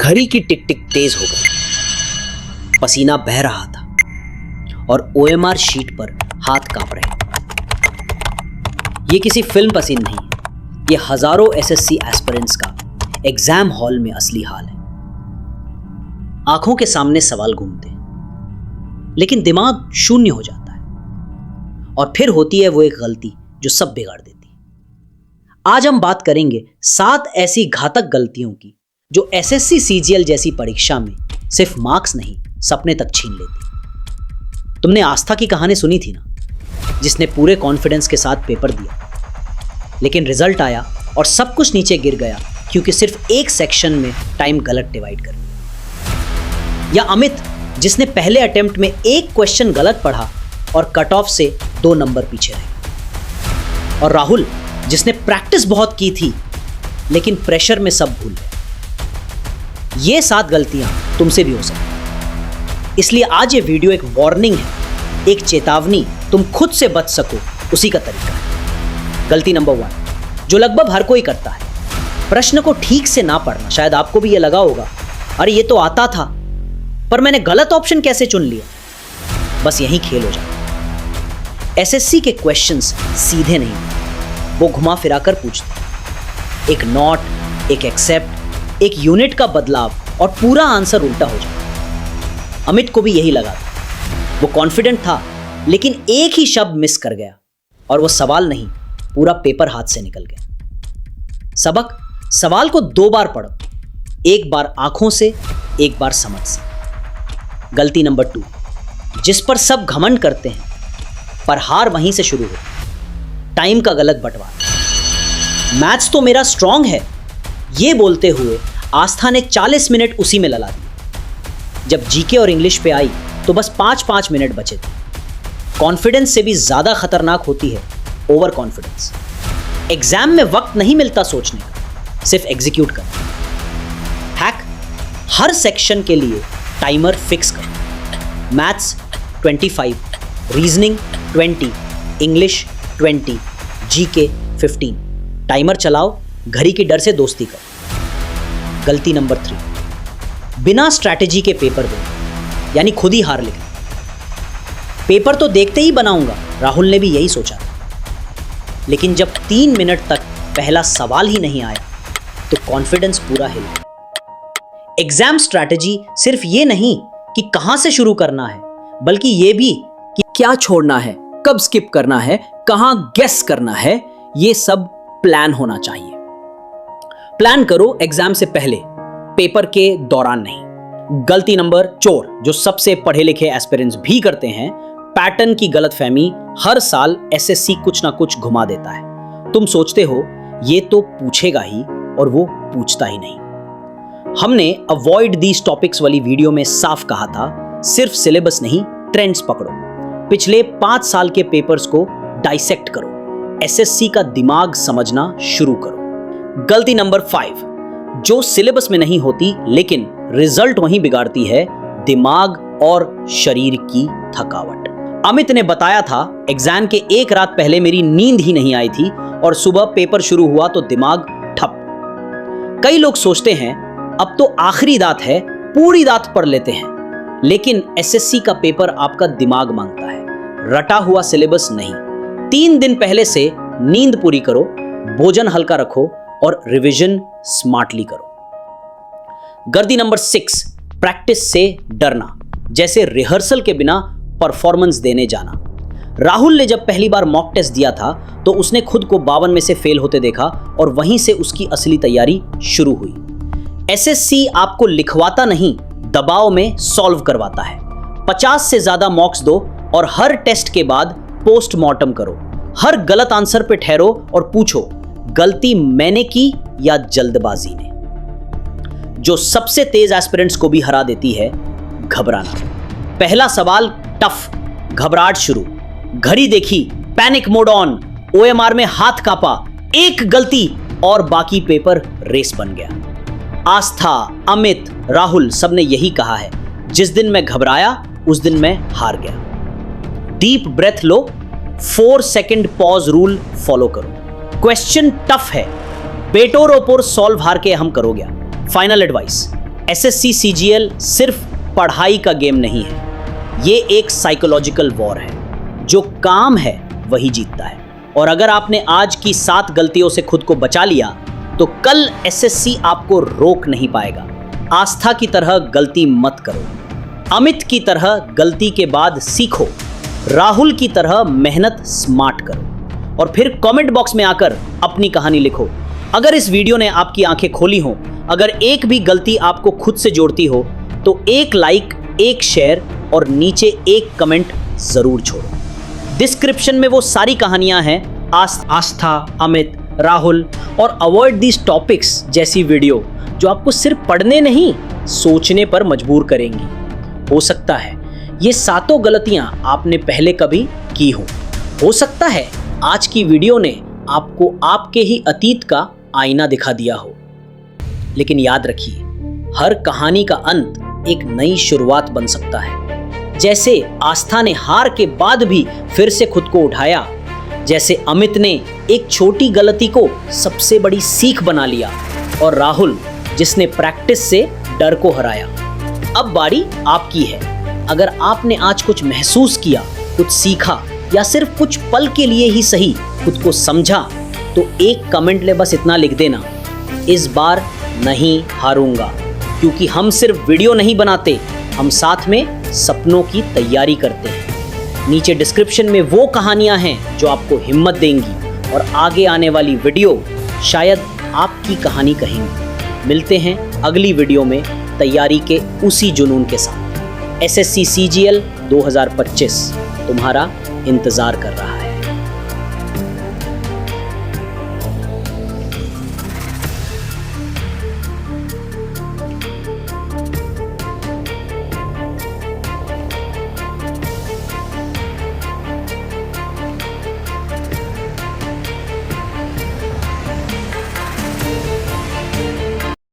घड़ी की टिक टिक तेज हो गई। पसीना बह रहा था और ओएमआर शीट पर हाथ कांप रहे। ये किसी फिल्म का सीन नहीं है, ये हजारों एसएससी एस्पिरेंट्स का एग्जाम हॉल में असली हाल है। आंखों के सामने सवाल घूमते हैं, लेकिन दिमाग शून्य हो जाता है और फिर होती है वो एक गलती जो सब बिगाड़ देती है। आज हम बात करेंगे 7 ऐसी घातक गलतियों की जो एसएससी सीजीएल जैसी परीक्षा में सिर्फ मार्क्स नहीं, सपने तक छीन लेती। तुमने आस्था की कहानी सुनी थी ना, जिसने पूरे कॉन्फिडेंस के साथ पेपर दिया, लेकिन रिजल्ट आया और सब कुछ नीचे गिर गया क्योंकि सिर्फ एक सेक्शन में टाइम गलत डिवाइड कर दिया। या अमित, जिसने पहले अटेम्प्ट में एक क्वेश्चन गलत पढ़ा और कट ऑफ से 2 नंबर पीछे रहे। और राहुल, जिसने प्रैक्टिस बहुत की थी लेकिन प्रेशर में सब भूल गए। ये 7 गलतियां तुमसे भी हो सकती, इसलिए आज ये वीडियो एक वार्निंग है, एक चेतावनी, तुम खुद से बच सको उसी का तरीका है। गलती नंबर 1, जो लगभग हर कोई करता है, प्रश्न को ठीक से ना पढ़ना। शायद आपको भी ये लगा होगा, अरे ये तो आता था पर मैंने गलत ऑप्शन कैसे चुन लिया। बस यही खेल हो जाता। एसएससी के क्वेश्चंस सीधे नहीं, वो घुमा फिरा कर पूछते, एक नॉट, एक एक्सेप्ट, एक यूनिट का बदलाव और पूरा आंसर उल्टा हो जाता। अमित को भी यही लगा था। वो कॉन्फिडेंट था लेकिन एक ही शब्द मिस कर गया और वो सवाल नहीं, पूरा पेपर हाथ से निकल गया। सबक, सवाल को 2 बार पढ़ो, एक बार आंखों से, एक बार समझ से। गलती नंबर 2, जिस पर सब घमंड करते हैं पर हार वहीं से शुरू होती, टाइम का गलत बंटवारा। मैथ्स तो मेरा स्ट्रांग है, ये बोलते हुए आस्था ने 40 मिनट उसी में लगा दिए। जब जीके और इंग्लिश पे आई तो बस 5-5 मिनट बचे थे। कॉन्फिडेंस से भी ज्यादा खतरनाक होती है ओवर कॉन्फिडेंस। एग्जाम में वक्त नहीं मिलता सोचने का, सिर्फ एग्जीक्यूट करना। हैक, हर सेक्शन के लिए टाइमर फिक्स करो। Maths 25, reasoning 20, English 20, GK 15। Timer चलाओ, घड़ी के डर से दोस्ती करो। गलती नंबर 3, बिना स्ट्रैटेजी के पेपर दो, यानी खुद ही हार लिखना। पेपर तो देखते ही बनाऊंगा, राहुल ने भी यही सोचा था, लेकिन जब 3 मिनट तक पहला सवाल ही नहीं आया तो कॉन्फिडेंस पूरा हिल गया। एग्जाम स्ट्रैटेजी सिर्फ ये नहीं कि कहां से शुरू करना है, बल्कि ये भी कि क्या छोड़ना है, कब स्किप करना है, कहां गेस करना है, ये सब प्लान होना चाहिए। प्लान करो एग्जाम से पहले, पेपर के दौरान नहीं। गलती नंबर 4, जो सबसे पढ़े लिखे एस्पिरेंट्स भी करते हैं, पैटर्न की गलतफहमी। हर साल एसएससी कुछ ना कुछ घुमा देता है। तुम सोचते हो ये तो पूछेगा ही और वो पूछता ही नहीं। हमने अवॉइड दीज टॉपिक्स वाली वीडियो में साफ कहा था, सिर्फ सिलेबस नहीं, ट्रेंड्स पकड़ो। पिछले 5 साल के पेपर्स को डाइसेक्ट करो, एसएससी का दिमाग समझना शुरू करो। गलती नंबर 5, जो सिलेबस में नहीं होती लेकिन रिजल्ट वहीं बिगाड़ती है, दिमाग और शरीर की थकावट। अमित ने बताया था, एग्जाम के एक रात पहले मेरी नींद ही नहीं आई थी और सुबह पेपर शुरू हुआ तो दिमाग ठप। कई लोग सोचते हैं अब तो आखिरी दांत है, पूरी दांत पढ़ लेते हैं, लेकिन एसएससी का पेपर आपका दिमाग मांगता है, रटा हुआ सिलेबस नहीं। 3 दिन पहले से नींद पूरी करो, भोजन हल्का रखो और रिवीजन स्मार्टली करो। गलती नंबर 6, प्रैक्टिस से डरना, जैसे रिहर्सल के बिना परफॉर्मेंस देने जाना। राहुल ने जब पहली बार मॉक टेस्ट दिया था तो उसने खुद को 52 में से फेल होते देखा और वहीं से उसकी असली तैयारी शुरू हुई। एसएससी आपको लिखवाता नहीं, दबाव में सॉल्व करवाता है। 50 से ज्यादा मॉक्स दो और हर टेस्ट के बाद पोस्टमार्टम करो। हर गलत आंसर पे ठहरो और पूछो, गलती मैंने की या जल्दबाजी ने। जो सबसे तेज एस्पिरेंट्स को भी हरा देती है, घबराना। पहला सवाल टफ, घबराहट शुरू, घड़ी देखी, पैनिक मोड ऑन, ओएमआर में हाथ कांपा, एक गलती और बाकी पेपर रेस बन गया। आस्था, अमित, राहुल सबने यही कहा है, जिस दिन मैं घबराया उस दिन मैं हार गया। डीप ब्रेथ लो, 4 सेकंड पॉज रूल फॉलो करो। क्वेश्चन टफ है, पेटोर ओपोर सॉल्व हार के हम करोगे। फाइनल एडवाइस, एसएससी सीजीएल सिर्फ पढ़ाई का गेम नहीं है, ये एक साइकोलॉजिकल वॉर है। जो काम है वही जीतता है। और अगर आपने आज की 7 गलतियों से खुद को बचा लिया तो कल एसएससी आपको रोक नहीं पाएगा। आस्था की तरह गलती मत करो, अमित की तरह गलती के बाद सीखो, राहुल की तरह मेहनत स्मार्ट करो और फिर कमेंट बॉक्स में आकर अपनी कहानी लिखो। अगर इस वीडियो ने आपकी आंखें खोली हो, अगर एक भी गलती आपको खुद से जोड़ती हो तो एक लाइक, एक शेयर और नीचे एक कमेंट जरूर छोड़ो। डिस्क्रिप्शन में वो सारी कहानियां हैं आस्था, अमित, राहुल और अवॉइड दीज टॉपिक्स जैसी वीडियो जो आपको सिर्फ पढ़ने नहीं सोचने पर मजबूर करेंगी। हो सकता है ये 7 गलतियां आपने पहले कभी की हो सकता है आज की वीडियो ने आपको आपके ही अतीत का आईना दिखा दिया हो। लेकिन याद रखिए, हर कहानी का अंत एक नई शुरुआत बन सकता है। जैसे आस्था ने हार के बाद भी फिर से खुद को उठाया, जैसे अमित ने एक छोटी गलती को सबसे बड़ी सीख बना लिया, और राहुल जिसने प्रैक्टिस से डर को हराया। अब बारी आपकी है। अगर आपने आज कुछ महसूस किया, कुछ सीखा या सिर्फ कुछ पल के लिए ही सही खुद को समझा तो एक कमेंट ले बस इतना लिख देना, इस बार नहीं हारूंगा। क्योंकि हम सिर्फ वीडियो नहीं बनाते, हम साथ में सपनों की तैयारी करते हैं। नीचे डिस्क्रिप्शन में वो कहानियां हैं जो आपको हिम्मत देंगी और आगे आने वाली वीडियो शायद आपकी कहानी कहेंगी। मिलते हैं अगली वीडियो में तैयारी के उसी जुनून के साथ। एसएससी सीजीएल 2025 तुम्हारा इंतजार कर रहा है।